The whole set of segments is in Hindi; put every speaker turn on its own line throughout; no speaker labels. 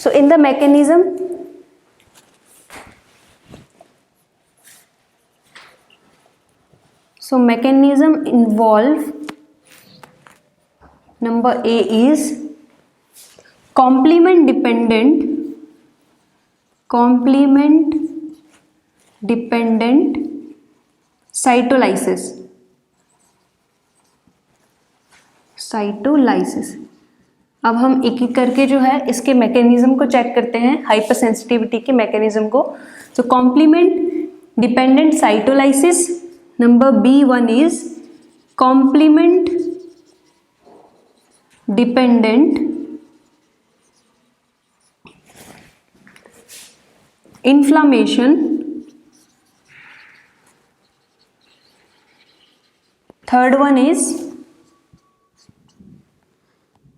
So in the mechanism, involve, number A is complement dependent cytolysis. अब हम एक एक करके जो है इसके मैकेनिज्म को चेक करते हैं, हाइपर सेंसिटिविटी के मैकेनिज्म को. So complement dependent cytolysis, number B1 is complement dependent inflammation. Third one is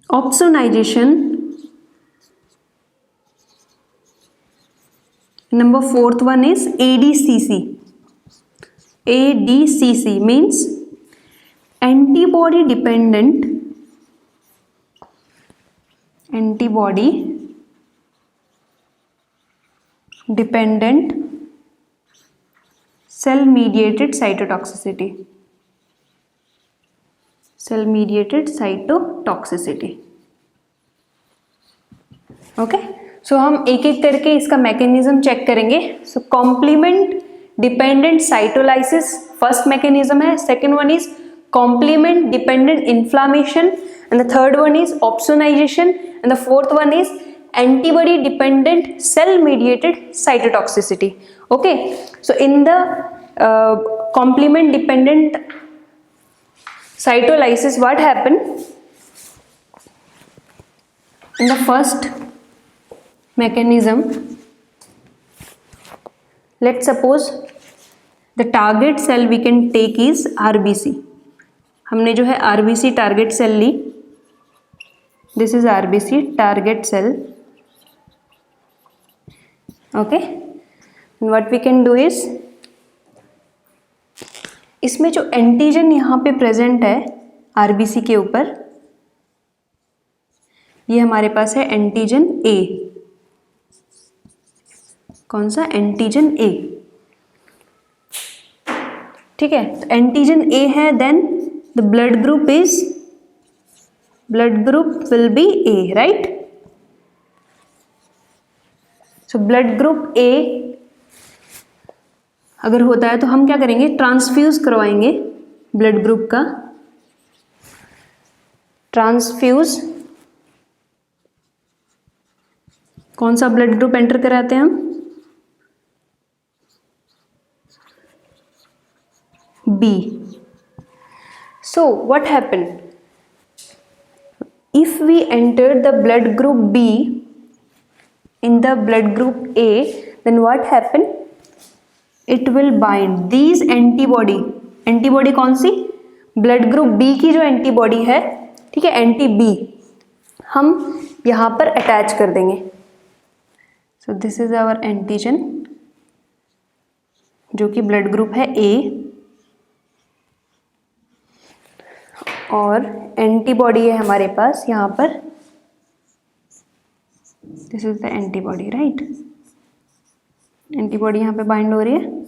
opsonization. Number fourth one is ADCC. ADCC means antibody dependent cell mediated cytotoxicity. Okay, so हम एक एक करके इसका मैकेनिज्म चेक करेंगे. So complement dependent cytolysis first mechanism है. Second one is complement dependent inflammation, and the third one is opsonisation, and the fourth one is antibody dependent cell mediated cytotoxicity. Okay, so in the complement dependent cytolysis, what happened in the first mechanism? Let's suppose the target cell we can take is RBC. हमने जो है RBC target cell Lee. This is RBC target cell. Okay, and what we can do is, इसमें जो एंटीजन यहाँ पे प्रेजेंट है आरबीसी के ऊपर, ये हमारे पास है एंटीजन ए. कौन सा? Antigen A. ठीक है, तो एंटीजन ए है. Then the blood group will be A, right? So blood group A अगर होता है तो हम क्या करेंगे? ट्रांसफ्यूज करवाएंगे ब्लड ग्रुप का. ट्रांसफ्यूज कौन सा ब्लड ग्रुप एंटर कराते हैं हम? B. So what happen if we enter the blood group B in the blood group A, then what happen? It will bind these antibody कौन सी? ब्लड ग्रुप बी की जो एंटीबॉडी है, ठीक है, एंटी बी, हम यहां पर अटैच कर देंगे. So this is our antigen जो कि ब्लड ग्रुप है ए, और एंटीबॉडी है हमारे पास यहां पर. This is the antibody, right? Antibody यहाँ पे बाइंड हो रही है.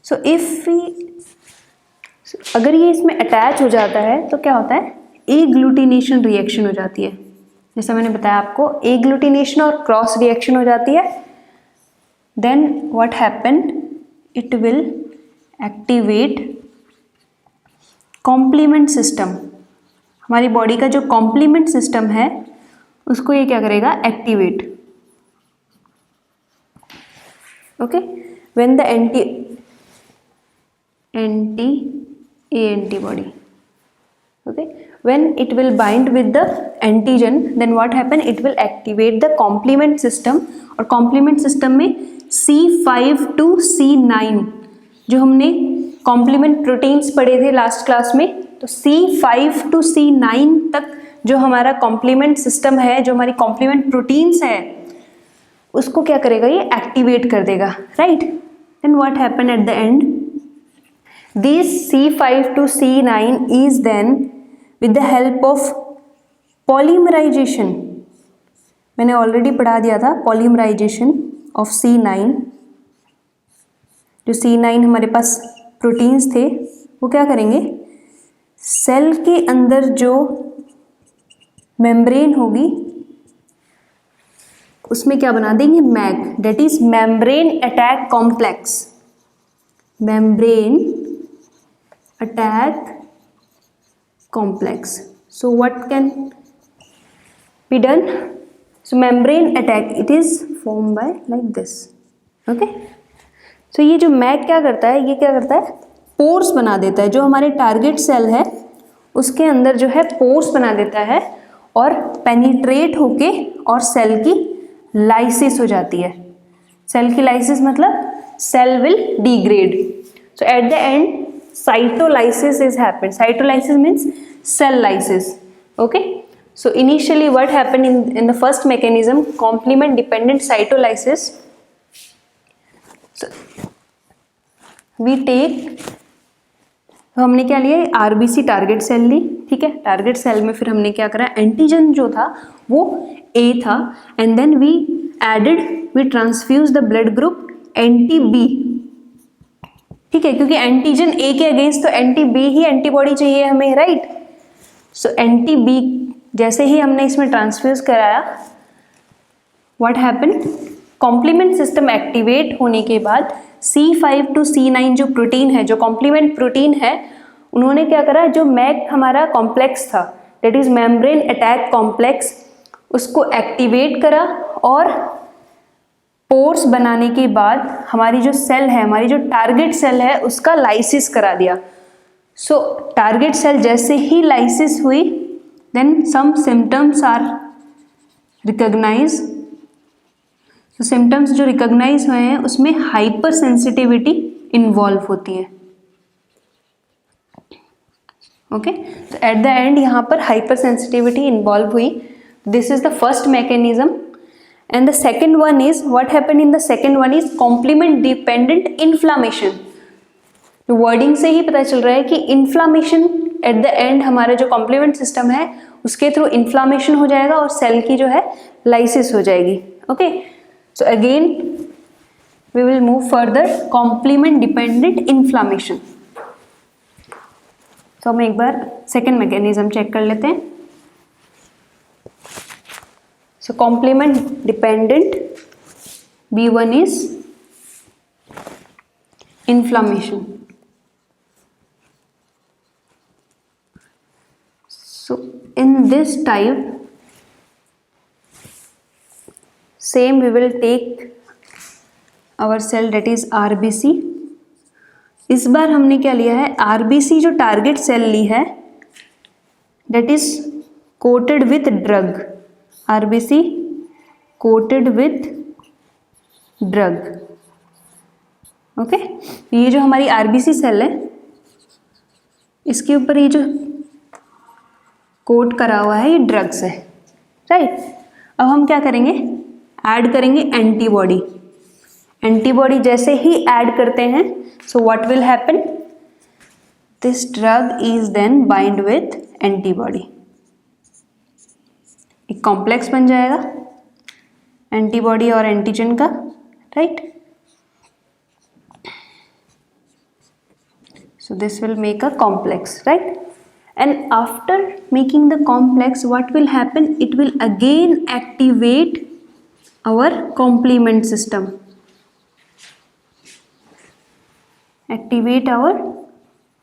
सो अगर ये इसमें अटैच हो जाता है तो क्या होता है? एग्लूटिनेशन रिएक्शन हो जाती है. जैसा मैंने बताया आपको, एग्लूटिनेशन और क्रॉस रिएक्शन हो जाती है. Then what happen? It will activate complement system. हमारी बॉडी का जो कॉम्प्लीमेंट सिस्टम है उसको ये क्या करेगा? Activate. Okay, when the antibody, okay, when it will bind with the antigen, then what happen? It will activate the complement system. और complement system में C5 to C9 जो हमने complement proteins पढ़े थे लास्ट क्लास में, तो C5 to C9 तक जो हमारा complement system है, जो हमारी complement proteins है, उसको क्या करेगा? ये एक्टिवेट कर देगा, right? Then what happen at the end? This C5 to C9 is then with the help of polymerization मैंने ऑलरेडी पढ़ा दिया था, पॉलीमराइजेशन ऑफ C9। जो C9 हमारे पास प्रोटीन्स थे वो क्या करेंगे, सेल के अंदर जो मेम्ब्रेन होगी उसमें क्या बना देंगे, MAC, that is membrane attack complex. Membrane attack complex. So what can be done, so membrane attack it is form by like this. Okay, so ये जो मैग क्या करता है, ये क्या करता है, पोर्स बना देता है। जो हमारे टारगेट सेल है उसके अंदर जो है पोर्स बना देता है और पेनिट्रेट होके और सेल की लाइसिस हो जाती है। सेल की लाइसिस मतलब cell will degrade. So at the end cytolysis is happened. Cytolysis means cell lysis. Okay, so initially what happened in the first mechanism, complement dependent cytolysis. So we take, तो हमने क्या लिया, आरबीसी टारगेट सेल ली, ठीक है। टारगेट सेल में फिर हमने क्या करा, एंटीजन जो था वो ए था, and then we added, we transfuse the blood group anti B, ठीक है, क्योंकि एंटीजन ए के अगेंस्ट तो एंटी बी ही एंटीबॉडी चाहिए हमें, राइट। सो एंटी बी जैसे ही हमने इसमें ट्रांसफ्यूज कराया, what happen, complement system activate होने के बाद C5 to C9 जो प्रोटीन है, जो कॉम्प्लीमेंट प्रोटीन है, उन्होंने क्या करा, जो मैग हमारा कॉम्प्लेक्स था, that is membrane attack complex, उसको एक्टिवेट करा और पोर्स बनाने के बाद हमारी जो सेल है, हमारी जो टारगेट सेल है, उसका लाइसिस करा दिया। सो टारगेट सेल जैसे ही लाइसिस हुई, then some symptoms are recognise. तो सिम्टम्स जो रिकॉग्नाइज हुए हैं उसमें हाइपर सेंसिटिविटी इन्वॉल्व होती है। ओके, तो एट द एंड यहाँ पर हाइपर सेंसिटिविटी इन्वॉल्व हुई। This is the first mechanism. And the second one is, what happened in the second one is complement dependent inflammation. तो wording से ही पता चल रहा है कि inflammation at the end हमारा जो complement system है उसके थ्रू inflammation हो जाएगा और सेल की जो है lysis हो जाएगी। Okay, so again we will move further, complement dependent inflammation. तो हम एक बार second mechanism check कर लेते हैं। So complement dependent B1 is inflammation. So in this type, same we will take our cell, that is RBC. इस बार हमने क्या लिया है, RBC जो टारगेट सेल ली है, that is coated with drug. RBC coated with drug. Okay, ये जो हमारी RBC सेल है इसके ऊपर ये जो कोट करा हुआ है ये ड्रग्स है, राइट। अब हम क्या करेंगे, ऐड करेंगे एंटीबॉडी। एंटीबॉडी जैसे ही ऐड करते हैं, so what will happen, this drug is then bind with antibody. एक कॉम्प्लेक्स बन जाएगा एंटीबॉडी और एंटीजन का, right. So this will make a complex, right. And after making the complex what will happen, it will again activate our complement system, activate our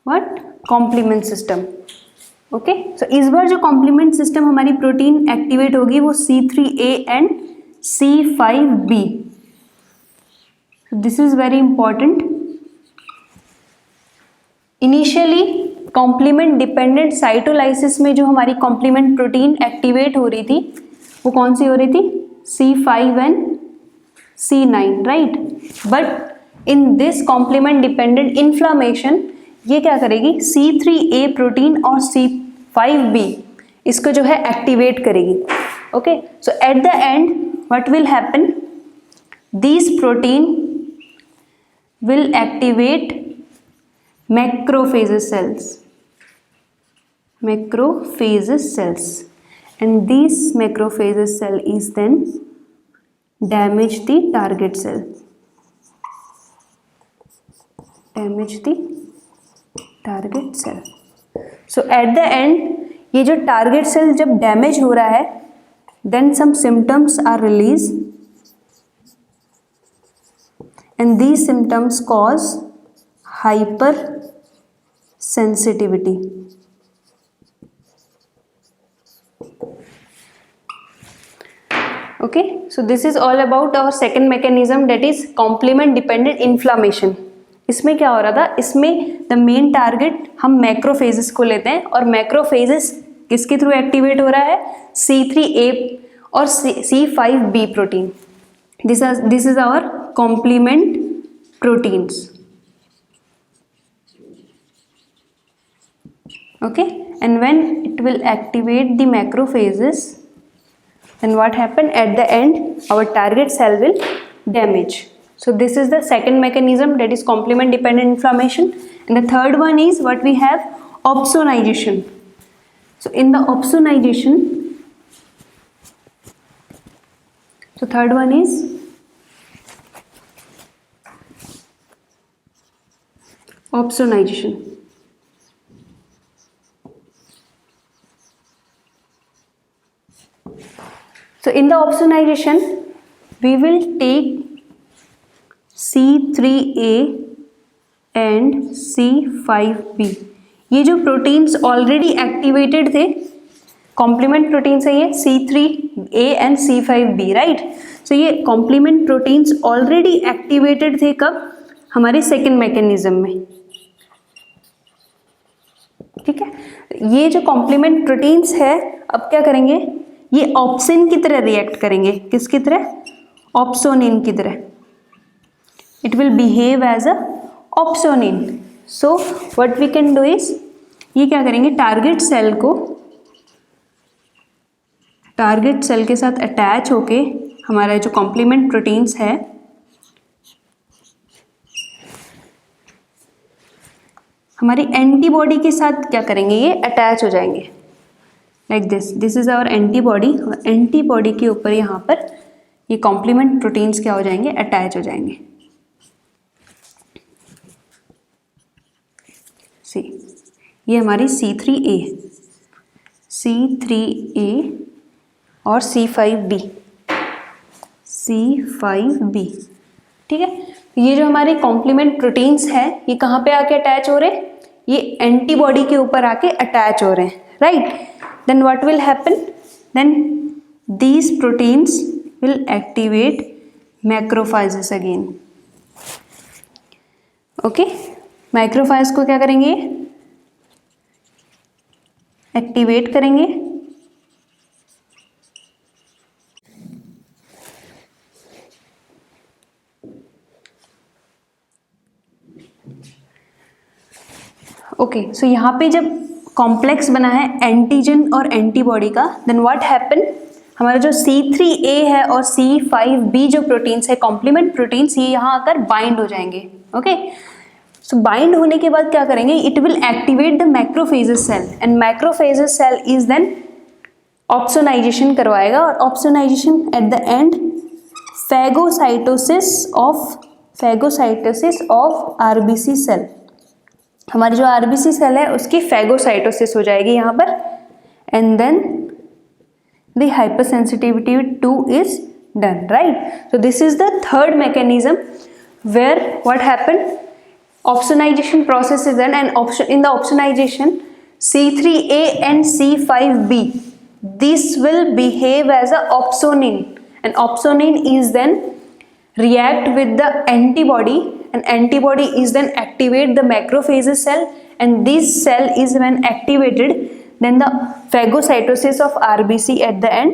what, complement system. Okay, so इस बार जो कॉम्प्लीमेंट सिस्टम हमारी प्रोटीन एक्टिवेट होगी वो C3A and C5B। This is very important. Initially complement dependent cytolysis में जो हमारी कॉम्प्लीमेंट प्रोटीन एक्टिवेट हो रही थी वो कौन सी हो रही थी, C5 and C9, right. But in this complement dependent inflammation ये क्या करेगी, C3A प्रोटीन और C5B इसको जो है एक्टिवेट करेगी। Okay, so at the end what will happen, this protein will activate macrophages cells, macrophages cells, and this macrophages cell is then damage the target cell. Damage the target cell. So at the end ये जो target cell जब damage हो रहा है, then some symptoms are released and these symptoms cause hypersensitivity. Okay, so this is all about our second mechanism, that is complement dependent inflammation. इसमें क्या हो रहा था, इसमें द मेन टारगेट हम मैक्रोफेजेस को लेते हैं और मैक्रोफेजेस किसके थ्रू एक्टिवेट हो रहा है, C3A और C5B protein. This is our complement proteins. Okay, and when it will activate the macrophages, then what happen at the end, our target cell will damage. So this is the second mechanism, that is complement dependent inflammation. And the third one is what we have, opsonization. So in the opsonization, so third one is opsonization. So in the opsonization, we will take C3A and C5B. ये जो प्रोटीन्स ऑलरेडी एक्टिवेटेड थे, कॉम्प्लीमेंट प्रोटीन्स है ये C3A एंड C5B, राइट. सो ये कॉम्प्लीमेंट प्रोटीन्स ऑलरेडी एक्टिवेटेड थे कब, हमारे सेकेंड मैकेनिज्म में. ठीक है, ये जो कॉम्प्लीमेंट प्रोटीन्स है अब क्या करेंगे, ये ऑप्सिन की तरह रिएक्ट करेंगे. किसकी तरह, ऑप्सोनिन की तरह. It will behave as a opsonin. So what we can do is, ये क्या करेंगे, टारगेट सेल को, टारगेट सेल के साथ अटैच होके हमारा जो कॉम्प्लीमेंट प्रोटीन्स है, हमारी एंटीबॉडी के साथ क्या करेंगे, ये अटैच हो जाएंगे like this. This is our antibody. और एंटीबॉडी के ऊपर यहाँ पर ये कॉम्प्लीमेंट प्रोटीन्स क्या हो जाएंगे, अटैच हो जाएंगे. सी, ये हमारी C3A, C3A और C5B, C5B. ठीक है, ये जो हमारे कॉम्प्लीमेंट प्रोटीन्स हैं ये कहाँ पे आके अटैच हो रहे हैं, ये एंटीबॉडी के ऊपर आके अटैच हो रहे हैं, right. Then what will happen? Then these proteins will activate macrophages again. Okay? Macrophages को क्या करेंगे, एक्टिवेट करेंगे. ओके, सो यहाँ पे जब कॉम्प्लेक्स बना है एंटीजन और एंटीबॉडी का, देन व्हाट हैपन, हमारा जो C3A है और C5B जो प्रोटीन्स है, कॉम्प्लीमेंट प्रोटीन्स, ये यहाँ आकर बाइंड हो जाएंगे. ओके, सो बाइंड होने के बाद क्या करेंगे, it will activate the macrophages cell and macrophages cell is then opsonization करवाएगा. और opsonization at the end phagocytosis of RBC cell, हमारी जो RBC सेल है उसकी फैगोसाइटोसिस हो जाएगी यहाँ पर. And then the hypersensitivity two is done, right. So this is the third mechanism where what happen, opsonization process is done, and in the opsonization C3A and C5B, this will behave as a opsonin, and opsonin is then react with the antibody, and antibody is then activate the macrophages cell, and this cell is when activated, then the phagocytosis of RBC at the end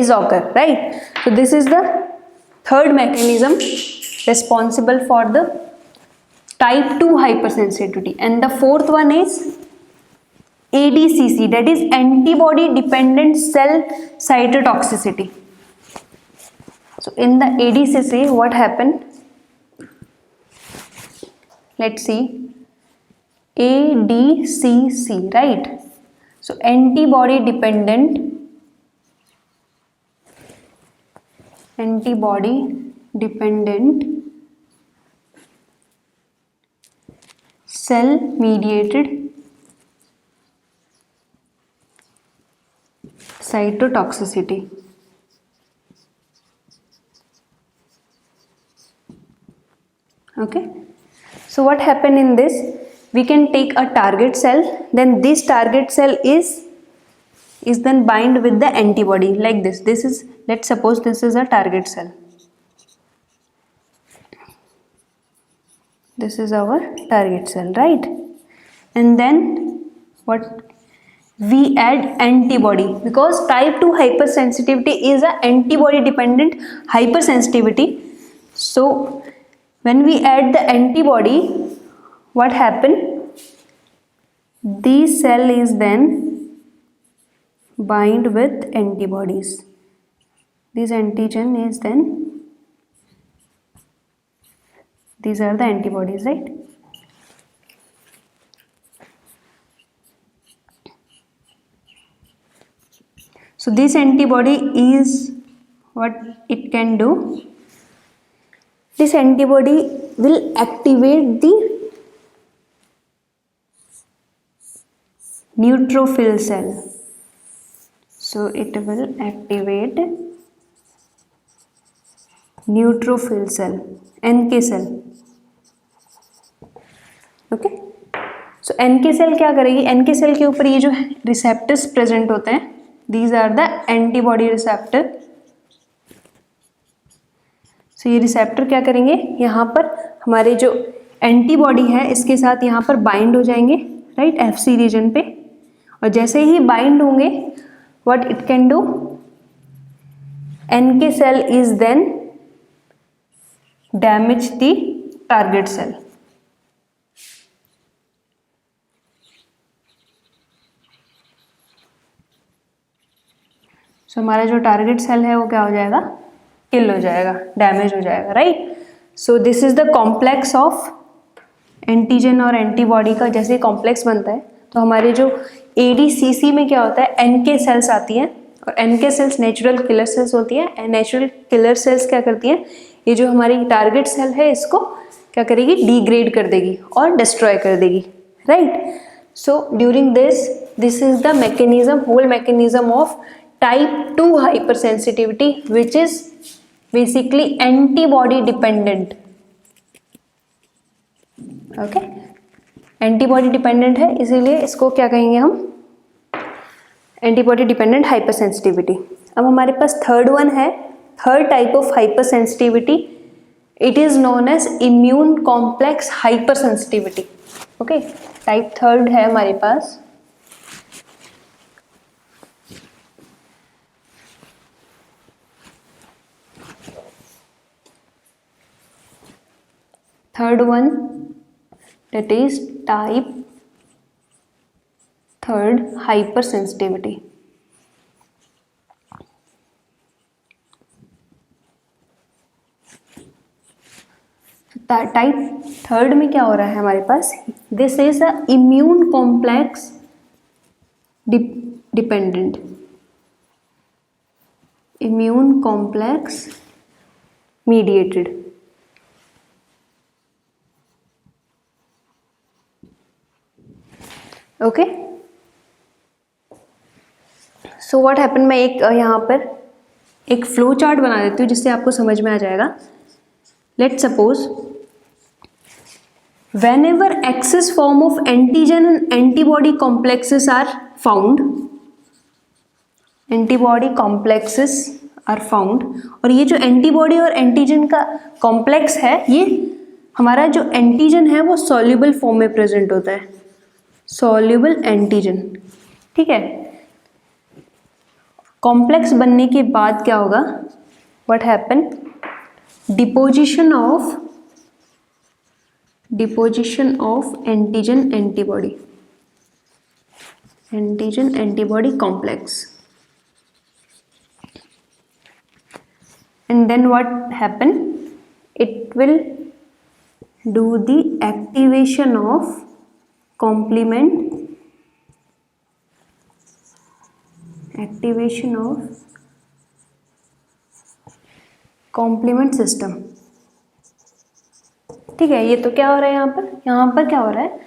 is occur, right. So this is the third mechanism responsible for the type 2 hypersensitivity, and the fourth one is ADCC, that is antibody dependent cell cytotoxicity. So in the ADCC what happened, let's see, ADCC, right. So antibody dependent cell mediated cytotoxicity. Okay, so what happened in this, we can take a target cell, then this target cell is then bind with the antibody like this. This is, let's suppose this is a target cell. This is our target cell, right? And then what, we add antibody, because type 2 hypersensitivity is a antibody dependent hypersensitivity. So when we add the antibody, what happen, this cell is then bind with antibodies. This antigen is then, these are the antibodies, right? So this antibody is, what it can do, this antibody will activate the neutrophil cell. So it will activate neutrophil cell, NK cell. Okay, so NK cell क्या करेगी, NK सेल के ऊपर ये जो रिसेप्टर्स प्रेजेंट होते हैं, these are the antibody receptor. So ये रिसेप्टर क्या करेंगे, यहाँ पर हमारे जो एंटीबॉडी है इसके साथ यहाँ पर बाइंड हो जाएंगे, राइट, FC रीजन पे. और जैसे ही बाइंड होंगे, what it can do, NK cell is then damage the target cell. So हमारा जो टारगेट सेल है वो क्या हो जाएगा, किल हो जाएगा, डैमेज हो जाएगा, right. So this is the complex of antigen और एंटीबॉडी का. जैसे कॉम्प्लेक्स बनता है तो हमारे जो ADCC में क्या होता है, NK सेल्स आती हैं, और NK cells natural killer cells होती है. एंड नेचुरल किलर सेल्स क्या करती हैं, ये जो हमारी टारगेट सेल है इसको क्या करेगी, डिग्रेड कर देगी और डिस्ट्रॉय कर देगी, right. So during this is the mechanism, whole mechanism of type 2 hypersensitivity, which is basically antibody dependent. Okay, antibody dependent है, इसीलिए इसको क्या कहेंगे हम, एंटीबॉडी डिपेंडेंट हाइपरसेंसिटिविटी. अब हमारे पास थर्ड वन है, third type of hypersensitivity, it is known as immune complex hypersensitivity. Okay, type third है हमारे पास. Third one, that is type third hypersensitivity. Type third में क्या हो रहा है हमारे पास, this is a immune complex dependent, immune complex mediated. Okay, so what happen, मैं एक यहाँ पर एक फ्लो चार्ट बना देती हूँ जिससे आपको समझ में आ जाएगा. Let's suppose whenever excess form of antigen and antibody complexes are found, antibody complexes are found, और ये जो एंटीबॉडी और एंटीजन का कॉम्प्लेक्स है, ये हमारा जो एंटीजन है वो सॉल्युबल फॉर्म में प्रेजेंट होता है, सॉल्युबल एंटीजन. ठीक है, कॉम्प्लेक्स बनने के बाद क्या होगा, what happen, deposition of antigen antibody complex. and then what happen, it will do the activation of complement activation of complement system. ठीक है, ये तो क्या हो रहा है यहाँ पर क्या हो रहा है,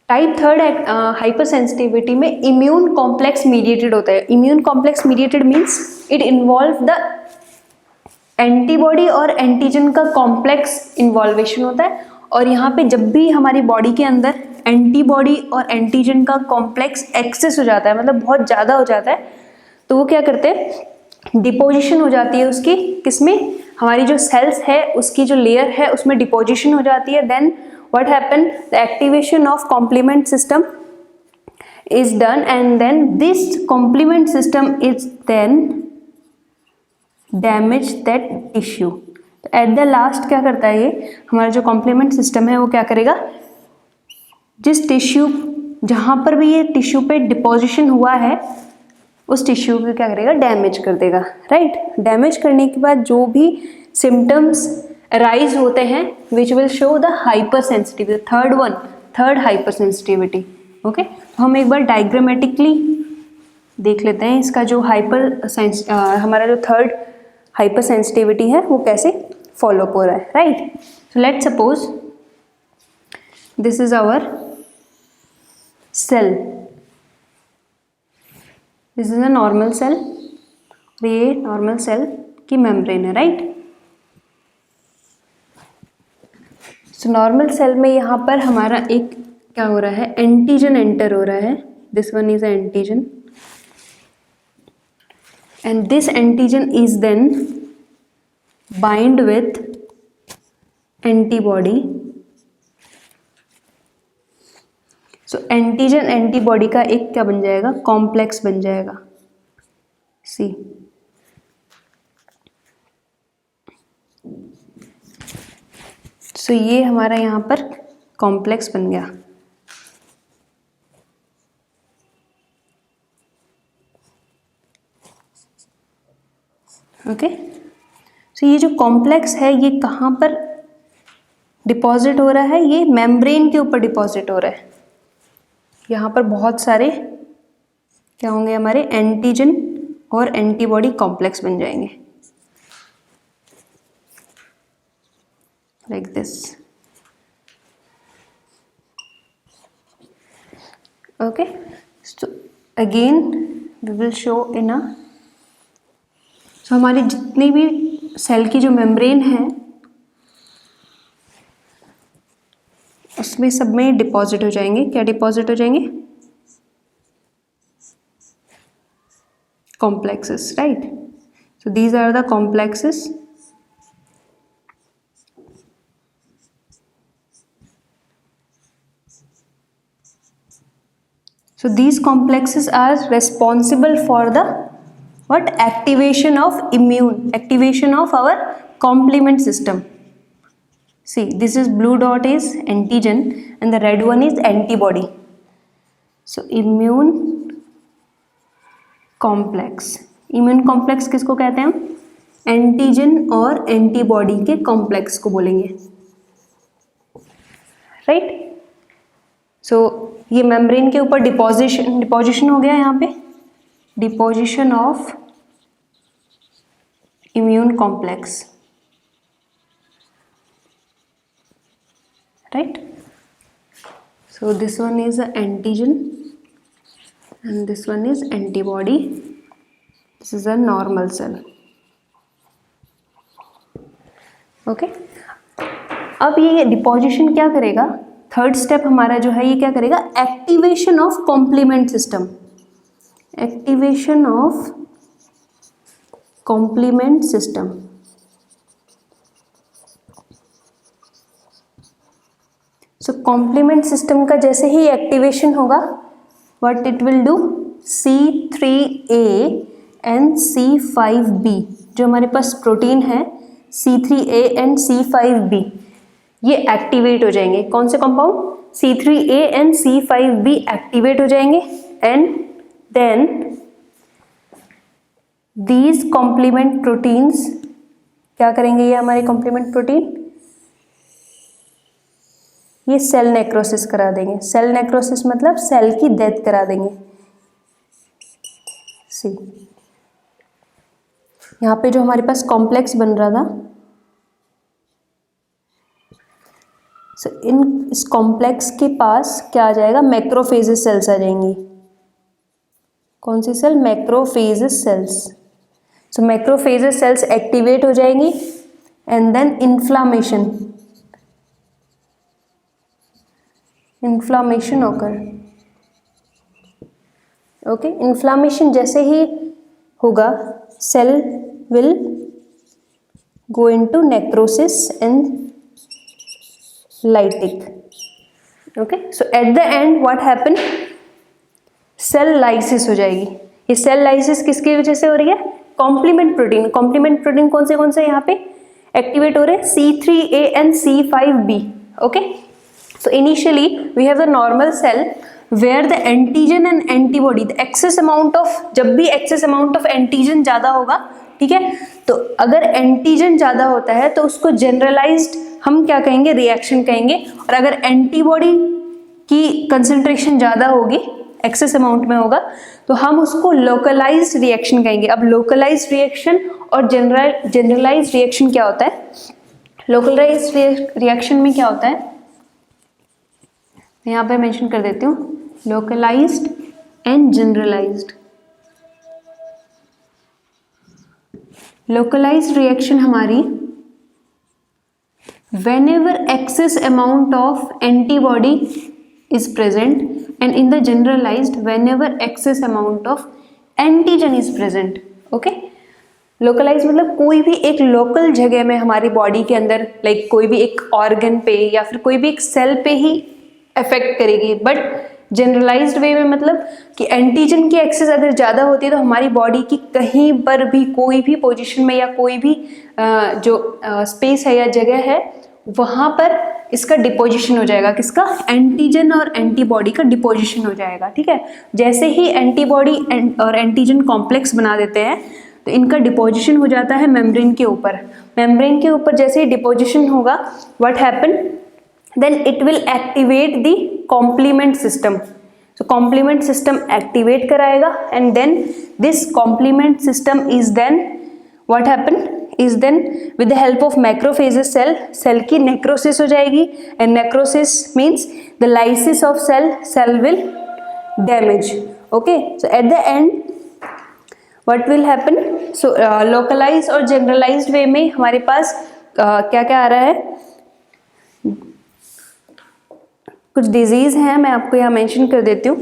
टाइप थर्ड हाइपर सेंसिटिविटी में इम्यून कॉम्प्लेक्स मीडिएटेड होता है। Immune complex mediated means it involve the antibody और एंटीजन का कॉम्प्लेक्स इन्वॉल्वेशन होता है। और यहाँ पे जब भी हमारी बॉडी के अंदर एंटीबॉडी और एंटीजन का कॉम्प्लेक्स एक्सेस हो जाता है, मतलब बहुत ज़्यादा हो जाता है, तो वो क्या करते हैं, डिपोजिशन हो जाती है उसकी, किसमें, हमारी जो सेल्स है उसकी जो लेयर है उसमें डिपोजिशन हो जाती है। Then what happen, the activation of complement system is done and then this complement system is then damage that tissue. At the last क्या करता है, ये हमारा जो कॉम्प्लीमेंट सिस्टम है वो क्या करेगा, जिस टिश्यू, जहाँ पर भी ये टिश्यू पे डिपोजिशन हुआ है उस टिश्यू को क्या करेगा, डैमेज कर देगा, राइट। डैमेज करने के बाद जो भी सिम्टम्स राइज होते हैं which will show the hyper sensitivity, third hyper sensitivity. Okay, तो हम एक बार डायग्रामेटिकली देख लेते हैं इसका जो हमारा जो थर्ड हाइपर सेंसिटिविटी है वो कैसे फॉलो हो रहा है, right. So let's suppose this is our cell, this is a normal cell, ये नॉर्मल सेल की मेम्ब्रेन है, राइट। सो नॉर्मल सेल में यहाँ पर हमारा एक क्या हो रहा है, एंटीजन एंटर हो रहा है, this one is antigen and this antigen is then bind with antibody. So antigen antibody का एक क्या बन जाएगा, कॉम्प्लेक्स बन जाएगा, सी। सो ये हमारा यहाँ पर कॉम्प्लेक्स बन गया। ओके, सो ये जो कॉम्प्लेक्स है ये कहाँ पर डिपॉजिट हो रहा है, ये मेम्ब्रेन के ऊपर डिपॉजिट हो रहा है। यहाँ पर बहुत सारे क्या होंगे, हमारे एंटीजन और एंटीबॉडी कॉम्प्लेक्स बन जाएंगे, like this. Okay, so again we will show in a, so हमारी जितनी भी सेल की जो मेम्ब्रेन है उसमें सब में डिपॉजिट हो जाएंगे, क्या डिपॉजिट हो जाएंगे, complexes, right. So these are the complexes so these complexes are responsible for the what, activation of activation of our complement system. See, this is blue dot is antigen and the red one is antibody. So immune complex किसको कहते हैं हम, एंटीजन और एंटीबॉडी के कॉम्प्लेक्स को बोलेंगे, राइट। सो ये मेम्ब्रेन के ऊपर डिपोजिशन हो गया, यहाँ पे deposition of immune complex, right. So this one is antigen and this one is antibody, this is a normal cell. Okay, अब ये डिपोजिशन क्या करेगा, थर्ड स्टेप हमारा जो है ये क्या करेगा, activation of complement system, activation of complement system. So complement system का जैसे ही एक्टिवेशन होगा, what it will do, C3A and C5B, जो हमारे पास प्रोटीन है C3A एंड C5B, ये एक्टिवेट हो जाएंगे। कौन से compound, C3A and C5B activate हो जाएंगे and then these complement proteins क्या करेंगे, ये हमारे कॉम्प्लीमेंट प्रोटीन ये सेल नेक्रोसिस करा देंगे। सेल नेक्रोसिस मतलब सेल की डेथ करा देंगे, सी, यहाँ पे जो हमारे पास कॉम्प्लेक्स बन रहा था, सो इस कॉम्प्लेक्स के पास क्या आ जाएगा, मैक्रोफेजेस सेल्स आ जाएंगी। कौन सी cell, macrophages cells. So macrophages cells activate हो जाएंगी and then inflammation occur. Okay, inflammation जैसे ही होगा cell will go into necrosis and lytic. Okay, so at the end what happen, cell lysis हो जाएगी। ये सेल लाइसिस किसकी वजह से हो रही है, कॉम्प्लीमेंट प्रोटीन। कॉम्प्लीमेंट प्रोटीन कौन से यहाँ पे एक्टिवेट हो रहे हैं, C3a and C5b। Okay, so initially we have the normal cell where the antigen and antibody, the excess amount of, जब भी excess amount of antigen ज़्यादा होगा, ठीक है, तो अगर एंटीजन ज़्यादा होता है तो उसको जनरलाइज्ड हम क्या कहेंगे, रिएक्शन कहेंगे। और अगर एंटीबॉडी की कंसंट्रेशन ज़्यादा होगी, एक्सेस अमाउंट में होगा, तो हम उसको लोकलाइज्ड रिएक्शन कहेंगे। अब लोकलाइज्ड रिएक्शन और जनरलाइज्ड रिएक्शन क्या होता है, लोकलाइज्ड रिएक्शन में क्या होता है, यहाँ पे मेंशन कर देती हूँ, localized and generalized. Localized reaction हमारी whenever excess amount of antibody is present and in the generalized whenever excess amount of antigen is present। Okay, localise मतलब कोई भी एक लोकल जगह में हमारी बॉडी के अंदर, लाइक कोई भी एक ऑर्गन पे या फिर कोई भी एक सेल पे ही अफेक्ट करेगी। बट जनरलाइज्ड वे में मतलब कि एंटीजन की एक्सेस अगर ज़्यादा होती है तो हमारी बॉडी की कहीं पर भी कोई भी पोजीशन में या कोई भी जो स्पेस है या जगह है वहाँ पर इसका डिपोजिशन हो जाएगा। किसका, एंटीजन और एंटीबॉडी का डिपोजिशन हो जाएगा। ठीक है, जैसे ही एंटीबॉडी और एंटीजन कॉम्प्लेक्स बना देते हैं तो इनका डिपोजिशन हो जाता है मेम्ब्रेन के ऊपर। मेम्ब्रेन के ऊपर जैसे ही डिपोजिशन होगा, what happen, then it will activate the complement system। so complement system activate कराएगा and then this complement system is then what happen is then with the help of macrophages cell की necrosis हो जाएगी and necrosis means the lysis of cell will damage। okay, so at the end what will happen, so localized और generalized way में हमारे पास क्या क्या आ रहा है, कुछ डिजीज हैं, मैं आपको यहाँ मेंशन कर देती हूँ।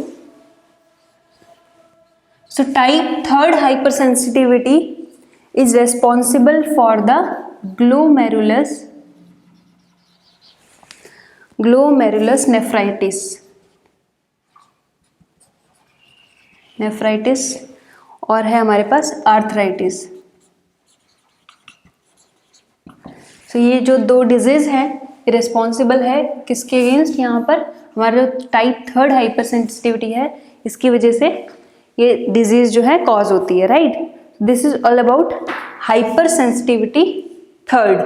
So type 3 hyper sensitivity is responsible for the glomerulus nephritis और है हमारे पास आर्थराइटिस। सो ये जो दो डिजीज हैं रिस्पॉन्सिबल है किसके अगेंस्ट, यहाँ पर हमारा जो टाइप 3 हाइपर सेंसिटिविटी है इसकी वजह से ये डिजीज जो है कॉज होती है। Right, this is all about hyper sensitivity 3।